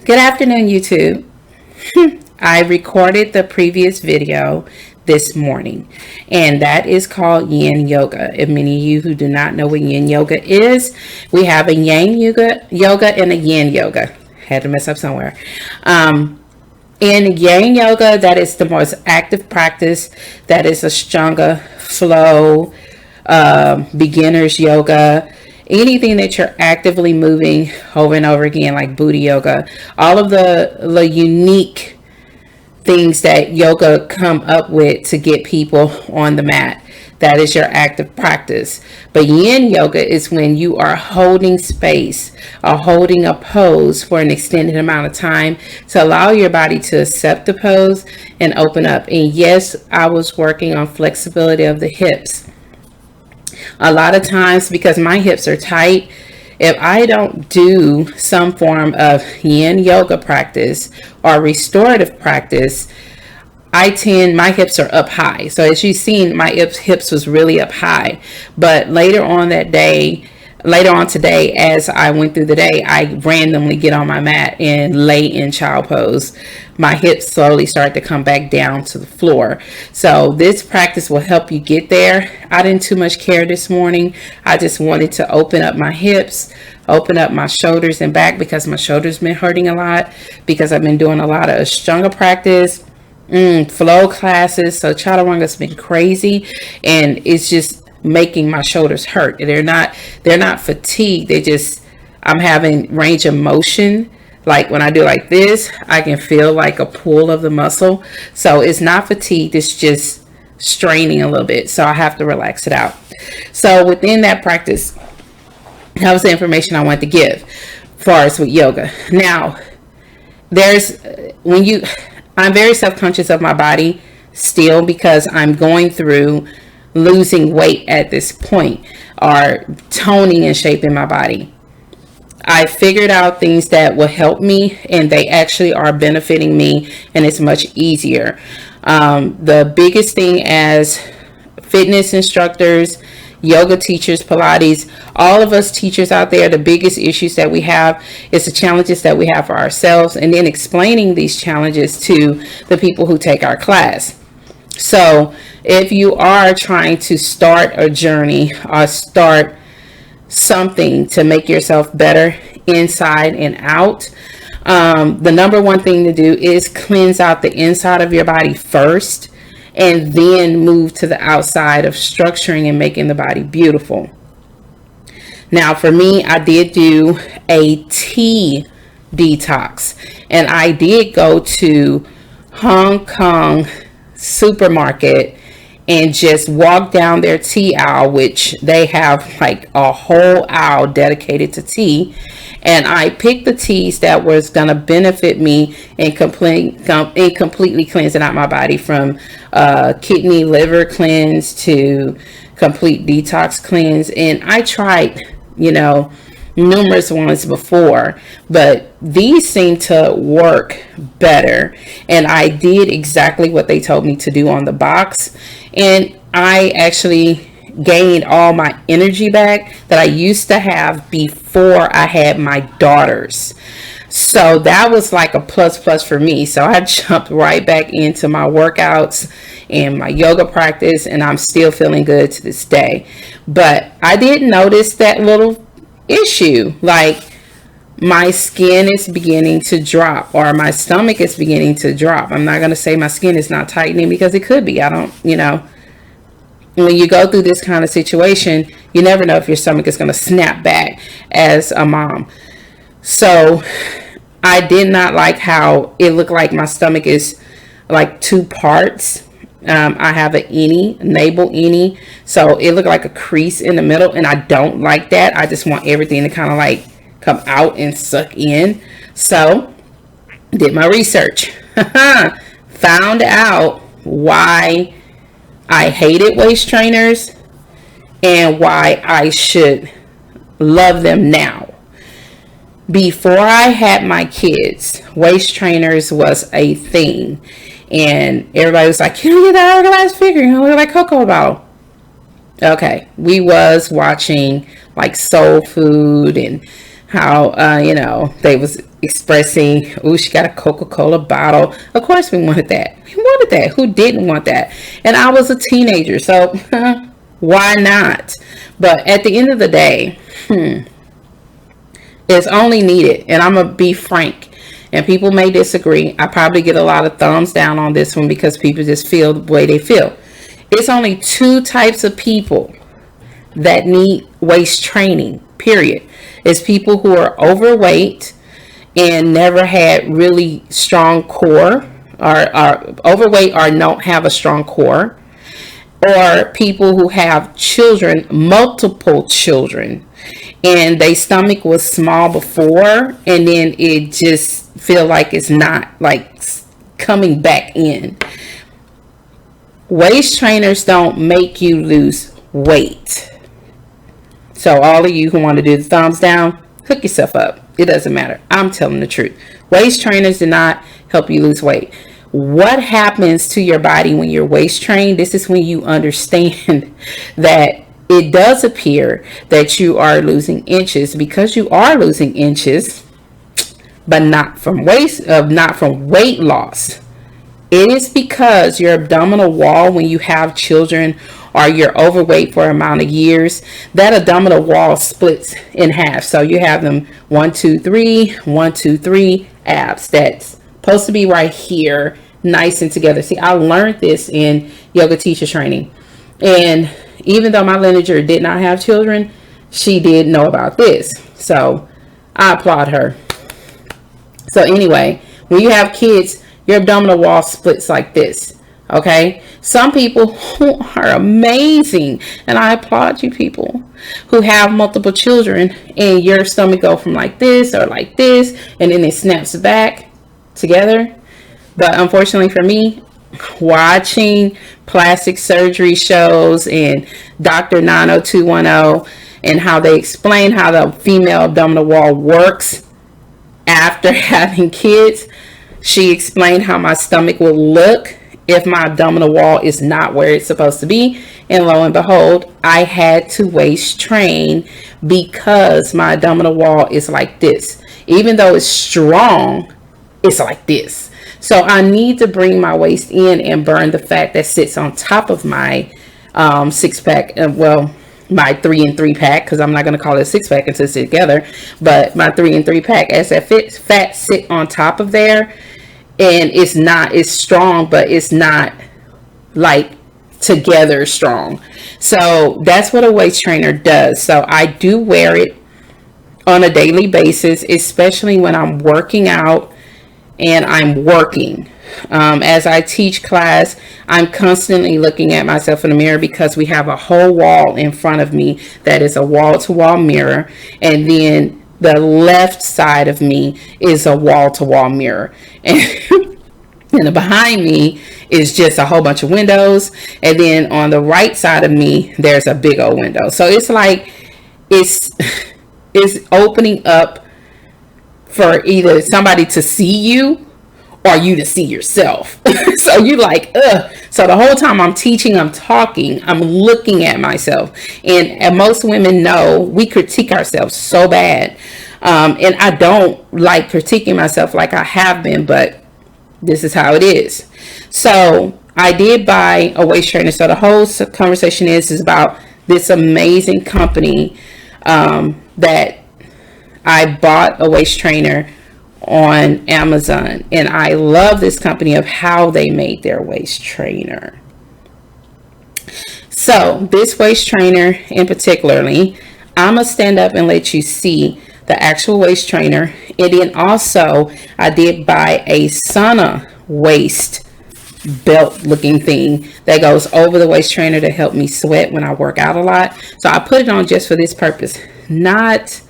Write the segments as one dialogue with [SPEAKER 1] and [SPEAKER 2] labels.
[SPEAKER 1] Good afternoon, YouTube. I recorded the previous video this morning, and that is called Yin Yoga. And many of you who do not know what Yin Yoga is, we have a Yang yoga and a Yin Yoga. Had to mess up somewhere. In Yang Yoga, that is the most active practice. That is Ashtanga flow, beginner's yoga. Anything that you're actively moving over and over again, like booty yoga, all of the unique things that yoga come up with to get people on the mat, that is your active practice. But yin yoga is when you are holding space or holding a pose for an extended amount of time to allow your body to accept the pose and open up. And yes, I was working on flexibility of the hips. A lot of times, because my hips are tight, if I don't do some form of yin yoga practice or restorative practice, my hips are up high. So as you've seen, my hips was really up high. But later on today, as I went through the day, I randomly get on my mat and lay in child pose. My hips slowly start to come back down to the floor. So this practice will help you get there. I didn't too much care this morning. I just wanted to open up my hips, open up my shoulders and back, because my shoulders been hurting a lot because I've been doing a lot of Ashtanga practice, flow classes. So Chaturanga's been crazy, and it's just making my shoulders hurt. They're not fatigued. I'm having range of motion. Like when I do like this, I can feel like a pull of the muscle. So it's not fatigued, it's just straining a little bit. So I have to relax it out. So within that practice, that was the information I wanted to give as far as with yoga. Now, I'm very self-conscious of my body still, because I'm going through losing weight at this point, or toning and shaping my body. I figured out things that will help me, and they actually are benefiting me, and it's much easier. The biggest thing as fitness instructors, yoga teachers, Pilates, all of us teachers out there, the biggest issues that we have is the challenges that we have for ourselves, and then explaining these challenges to the people who take our class. So if you are trying to start a journey or start something to make yourself better inside and out, the number one thing to do is cleanse out the inside of your body first, and then move to the outside of structuring and making the body beautiful. Now for me, I did do a tea detox, and I did go to Hong Kong supermarket and just walk down their tea aisle, which they have like a whole aisle dedicated to tea. And I picked the teas that was going to benefit me in completely cleansing out my body, from kidney liver cleanse to complete detox cleanse. And I tried, numerous ones before, but these seem to work better. And I did exactly what they told me to do on the box, and I actually gained all my energy back that I used to have before I had my daughters. So that was like a plus for me. So I jumped right back into my workouts and my yoga practice, and I'm still feeling good to this day. But I did notice that little issue, like my skin is beginning to drop, or my stomach is beginning to drop. I'm not going to say my skin is not tightening, because it could be. I don't, when you go through this kind of situation, you never know if your stomach is going to snap back as a mom. So I did not like how it looked like my stomach is like two parts. I have an navel innie, so it looked like a crease in the middle, and I don't like that. I just want everything to kind of like come out and suck in. So did my research, found out why I hated waist trainers and why I should love them now. Before I had my kids, waist trainers was a thing. And everybody was like, you get that organized figure, look like Cocoa Bottle. Okay, we was watching like Soul Food, and how they was expressing, oh, she got a Coca-Cola bottle. Of course we wanted that. We wanted that. Who didn't want that? And I was a teenager, so why not? But at the end of the day, it's only needed. And I'm going to be frank. And people may disagree. I probably get a lot of thumbs down on this one because people just feel the way they feel. It's only two types of people that need waist training, period. It's people who are overweight and never had really strong core, or are overweight or don't have a strong core, or people who have children, multiple children, and their stomach was small before and then it just feel like it's not like coming back in. Waist trainers don't make you lose weight. So all of you who want to do the thumbs down, hook yourself up. It doesn't matter. I'm telling the truth. Waist trainers do not help you lose weight. What happens to your body when you're waist trained? This is when you understand that it does appear that you are losing inches, because you are losing inches, but not from weight loss. It is because your abdominal wall, when you have children or you're overweight for an amount of years, that abdominal wall splits in half. So you have them 1, 2, 3, 1, 2, 3 abs. That's supposed to be right here, nice and together. See, I learned this in yoga teacher training. And even though my lineager did not have children, she did know about this. So I applaud her. So anyway, when you have kids, your abdominal wall splits like this. Okay. Some people who are amazing, and I applaud you people who have multiple children, and your stomach go from like this or like this, and then it snaps back together. But unfortunately for me, watching plastic surgery shows and Dr. 90210 and how they explain how the female abdominal wall works after having kids, she explained how my stomach will look if my abdominal wall is not where it's supposed to be. And lo and behold, I had to waist train because my abdominal wall is like this. Even though it's strong, it's like this. So I need to bring my waist in and burn the fat that sits on top of my six pack. Well, my 3 and 3 pack, because I'm not going to call it a six pack until it's together, but my 3 and 3 pack, as that fat sit on top of there, and it's strong, but it's not like together strong. So that's what a waist trainer does. So I do wear it on a daily basis, especially when I'm working out and I'm working. As I teach class, I'm constantly looking at myself in the mirror because we have a whole wall in front of me that is a wall-to-wall mirror, and then the left side of me is a wall-to-wall mirror, and behind me is just a whole bunch of windows, and then on the right side of me there's a big old window. So it's like it's opening up for either somebody to see you or you to see yourself. So you like, ugh. So the whole time I'm teaching, I'm talking, I'm looking at myself. And most women know we critique ourselves so bad. And I don't like critiquing myself like I have been, but this is how it is. So I did buy a waist trainer. So the whole conversation is about this amazing company that I bought a waist trainer on Amazon, and I love this company of how they made their waist trainer. So this waist trainer in particularly, I'm gonna stand up and let you see the actual waist trainer. And then also I did buy a sauna waist belt looking thing that goes over the waist trainer to help me sweat when I work out a lot. So I put it on just for this purpose, not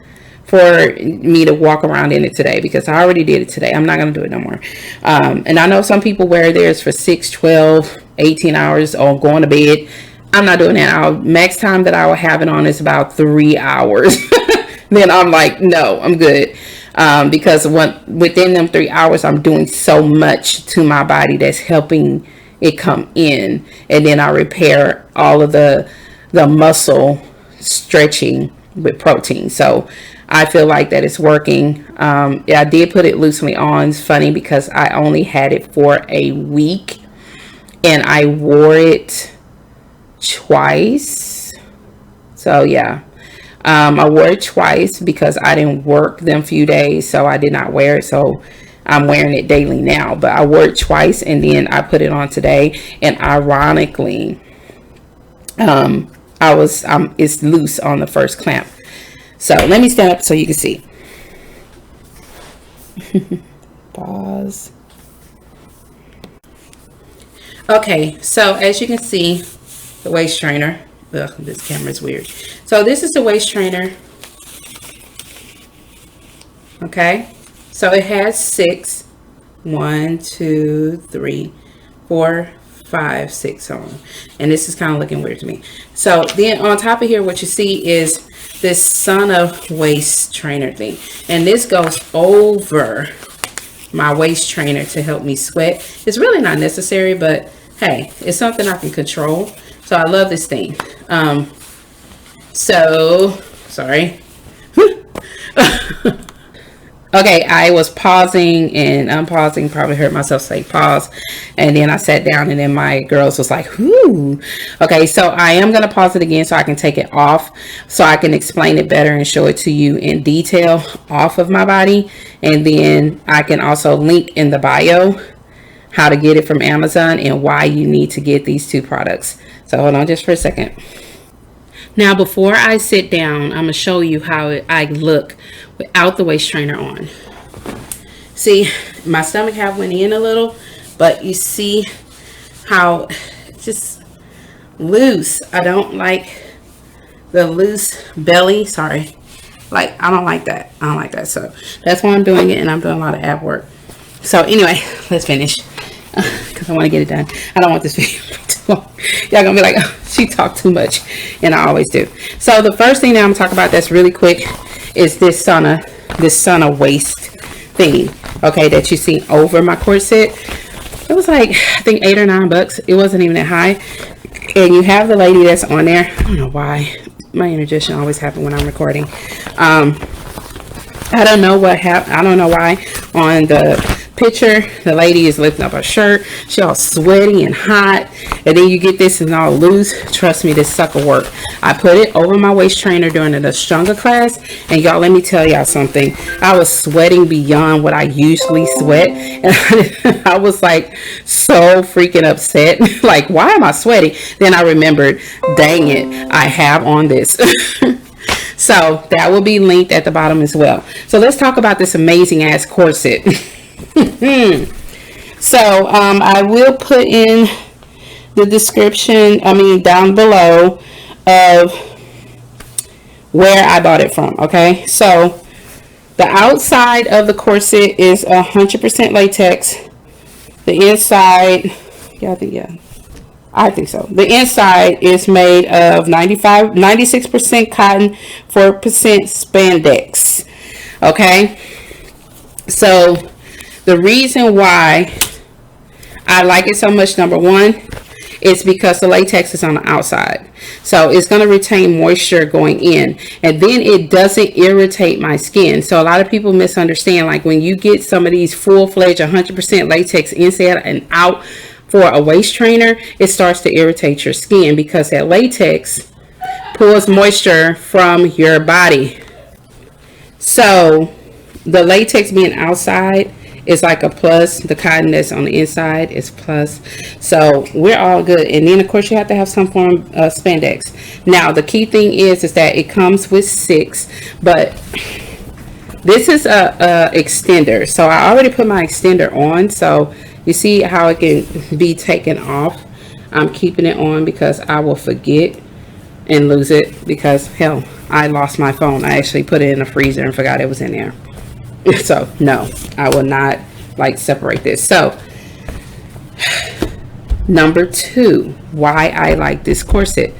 [SPEAKER 1] for me to walk around in it today, because I already did it today. I'm not going to do it no more. And I know some people wear theirs for 6, 12, 18 hours or going to bed. I'm not doing that. Max time that I will have it on is about 3 hours. Then I'm like, no, I'm good. Because within them 3 hours, I'm doing so much to my body that's helping it come in. And then I repair all of the muscle stretching with protein. So I feel like that it's working. Yeah, I did put it loosely on. It's funny because I only had it for a week and I wore it twice. So yeah, I wore it twice because I didn't work them few days, so I did not wear it. So I'm wearing it daily now, but I wore it twice and then I put it on today. And ironically, it's loose on the first clamp. So let me stand up so you can see. Pause. Okay, so as you can see, the waist trainer. Ugh, this camera is weird. So this is the waist trainer. Okay, so it has 6. 1, 2, 3, 4, 5, 6 on, and this is kind of looking weird to me. So then on top of here, what you see is this Sana waist trainer thing, and this goes over my waist trainer to help me sweat. It's really not necessary, but hey, it's something I can control. So I love this thing. So sorry. Okay, I was pausing and unpausing, probably heard myself say pause, and then I sat down and then my girls was like, whoo. Okay, so I am going to pause it again so I can take it off so I can explain it better and show it to you in detail off of my body. And then I can also link in the bio how to get it from Amazon and why you need to get these 2 products. So hold on just for a second. Now, before I sit down, I'm going to show you how I look without the waist trainer on. See, my stomach have went in a little, but you see how it's just loose. I don't like the loose belly. Sorry. Like, I don't like that. I don't like that. So that's why I'm doing it, and I'm doing a lot of ab work. So anyway, let's finish because I want to get it done. I don't want this video too long. Y'all gonna be like, oh, she talked too much, and I always do. So the first thing that I'm gonna talk about that's really quick is this Sana waist thing, okay, that you see over my corset. It was like, I think $8 or $9. It wasn't even that high. And you have the lady that's on there. I don't know why my indigestion always happens when I'm recording. I don't know what happened. I don't know why on the picture the lady is lifting up her shirt, she all sweaty and hot, and then you get this and all loose. Trust me, this sucker work. I put it over my waist trainer during the stronger class, and y'all, let me tell y'all something. I was sweating beyond what I usually sweat, and I was like so freaking upset. Like, why am I sweating? Then I remembered, dang it, I have on this. So that will be linked at the bottom as well. So let's talk about this amazing ass corset. So I will put in the description, down below, of where I bought it from. Okay, so the outside of the corset is 100% latex. The inside, I think so. The inside is made of 96% cotton, 4% spandex. Okay, so the reason why I like it so much, number one, is because the latex is on the outside. So it's going to retain moisture going in. And then it doesn't irritate my skin. So a lot of people misunderstand. Like when you get some of these full-fledged 100% latex inside and out for a waist trainer, it starts to irritate your skin because that latex pulls moisture from your body. So the latex being outside is like a plus. The cotton that's on the inside is plus. So we're all good. And then of course you have to have some form of spandex. Now the key thing is that it comes with 6, but this is a extender. So I already put my extender on. So you see how it can be taken off. I'm keeping it on because I will forget and lose it, because hell, I lost my phone. I actually put it in the freezer and forgot it was in there. So no, I will not like separate this. So number 2, why I like this corset.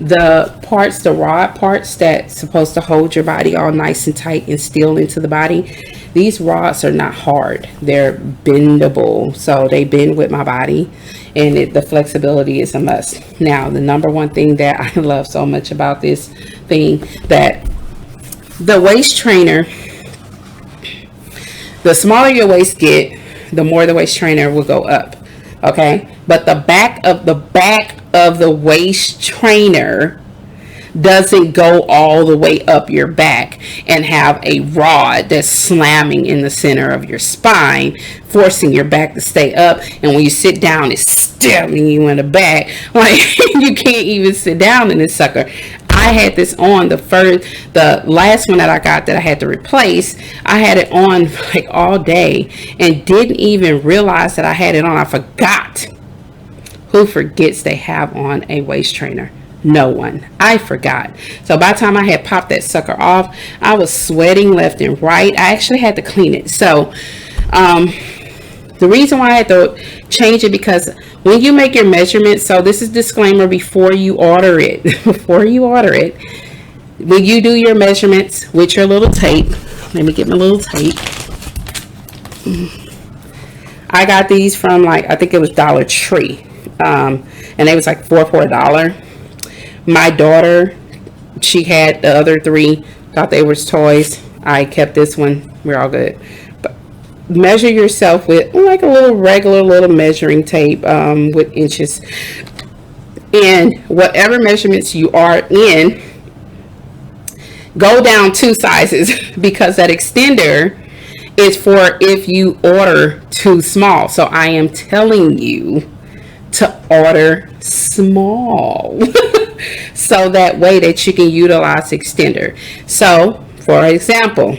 [SPEAKER 1] The parts, the rod parts that's supposed to hold your body all nice and tight and still into the body, these rods are not hard. They're bendable, so they bend with my body, and the flexibility is a must. Now, the number one thing that I love so much about this thing, that The waist trainer, the smaller your waist get, the more the waist trainer will go up. Okay, but the back of the waist trainer doesn't go all the way up your back and have a rod that's slamming in the center of your spine, forcing your back to stay up. And when you sit down, it's stabbing you in the back. Like, you can't even sit down in this sucker. I had this on the last one that I got that I had to replace. I had it on like all day and didn't even realize that I had it on. I forgot. Who forgets they have on a waist trainer? No one. I forgot. So by the time I had popped that sucker off, I was sweating left and right. I actually had to clean it. So the reason why I had to change it, because when you make your measurements, so this is disclaimer before you order it. Before you order it, when you do your measurements with your little tape, let me get my little tape. I got these from, like, I think it was Dollar Tree. And they was like $4 for $1. My daughter, she had the other three, thought they were toys. I kept this one. We're all good. But measure yourself with like a little regular little measuring tape with inches. And whatever measurements you are in, go down 2 sizes, because that extender is for if you order too small. So I am telling you to order small. So that way that you can utilize extender. So for example,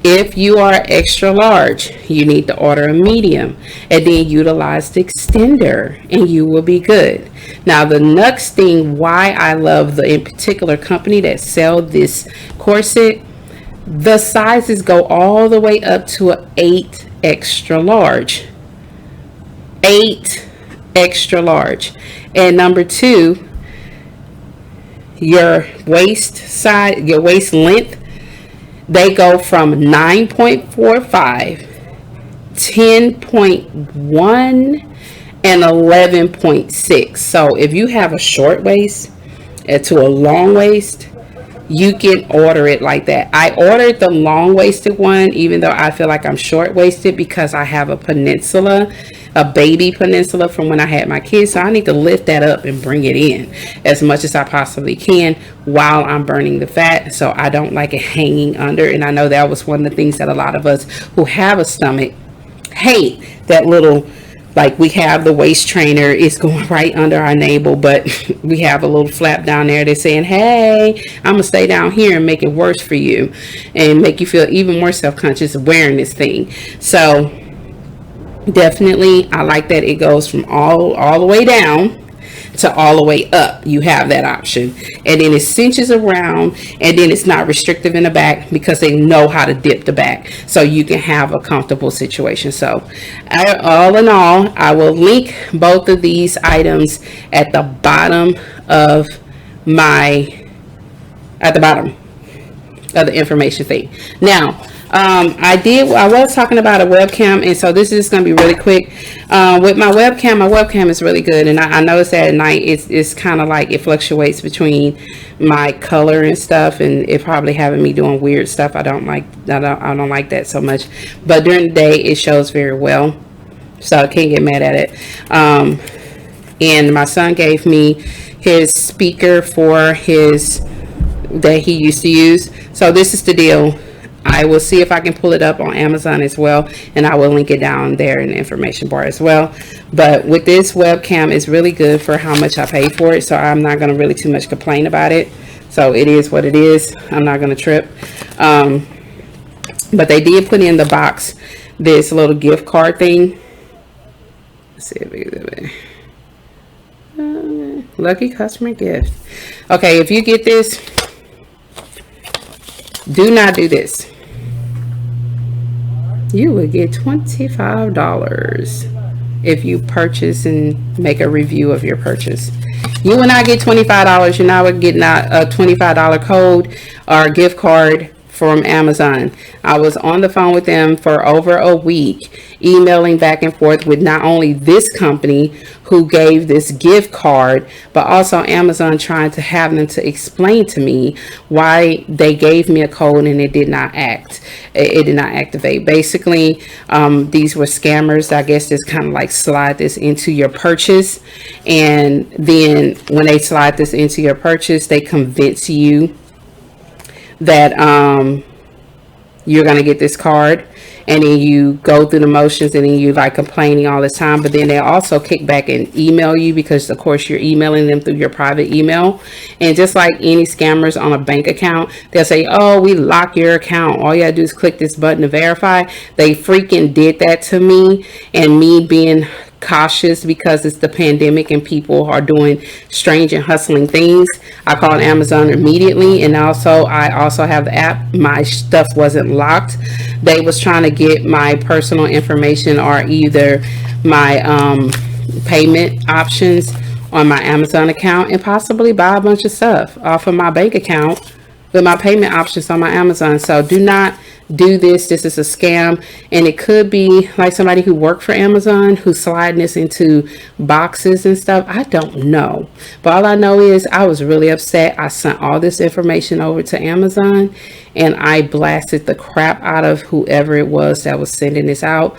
[SPEAKER 1] if you are extra large, you need to order a medium and then utilize the extender and you will be good. Now the next thing why I love the in particular company that sell this corset, the sizes go all the way up to an 8 extra large. 8 extra large. And number 2, your waist size, your waist length, they go from 9.45, 10.1, and 11.6. So if you have a short waist to a long waist, you can order it like that. I ordered the long waisted one, even though I feel like I'm short waisted, because I have a peninsula, a baby peninsula from when I had my kids. So I need to lift that up and bring it in as much as I possibly can while I'm burning the fat. So I don't like it hanging under. And I know that was one of the things that a lot of us who have a stomach hate, that little, like, we have the waist trainer, it's going right under our navel, but we have a little flap down there. They're saying, hey, I'm gonna stay down here and make it worse for you and make you feel even more self-conscious of wearing this thing. So definitely I like that it goes from all the way down to all the way up. You have that option, and then it cinches around, and then it's not restrictive in the back because they know how to dip the back, so you can have a comfortable situation. So all in all, I will link both of these items at the bottom of the information thing. Now I was talking about a webcam, and so this is going to be really quick. With my webcam is really good, and I noticed that at night it's kind of like it fluctuates between my color and stuff, and it probably having me doing weird stuff. I don't like that so much, but during the day it shows very well, so I can't get mad at it. And my son gave me his speaker for that he used to use. So this is the deal. I will see if I can pull it up on Amazon as well, and I will link it down there in the information bar as well. But with this webcam, it's really good for how much I paid for it, so I'm not going to really too much complain about it. So it is what it is. I'm not going to trip. But they did put in the box this little gift card thing. Let's see if we can do it. Lucky customer gift. Okay, if you get this, do not do this. You will get $25 if you purchase and make a review of your purchase. You will not get $25. You're not getting a $25 code or gift card from Amazon. I was on the phone with them for over a week, emailing back and forth with not only this company who gave this gift card, but also Amazon, trying to have them to explain to me why they gave me a code and it did not activate. Basically, these were scammers. I guess just kind of like slide this into your purchase, and then when they slide this into your purchase, they convince you that you're going to get this card, and then you go through the motions, and then you like complaining all the time. But then they also kick back and email you, because of course you're emailing them through your private email. And just like any scammers on a bank account, they'll say, oh, we lock your account, all you gotta do is click this button to verify. They freaking did that to me, and me being cautious because it's the pandemic and people are doing strange and hustling things, I called Amazon immediately. And also, I also have the app. My stuff wasn't locked. They was trying to get my personal information, or either my payment options on my Amazon account, and possibly buy a bunch of stuff off of my bank account with my payment options on my Amazon. So do not do this. This is a scam, and it could be like somebody who worked for Amazon who's sliding this into boxes and stuff. I don't know, but all I know is I was really upset. I sent all this information over to Amazon, and I blasted the crap out of whoever it was that was sending this out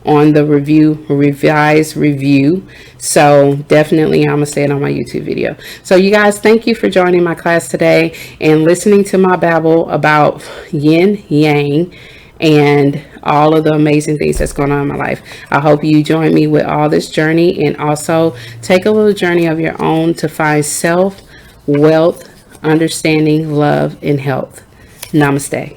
[SPEAKER 1] on the revised review. So definitely I'm gonna say it on my YouTube video. So you guys, thank you for joining my class today and listening to my babble about yin yang and all of the amazing things that's going on in my life. I hope you join me with all this journey, and also take a little journey of your own to find self, wealth, understanding, love, and health. Namaste.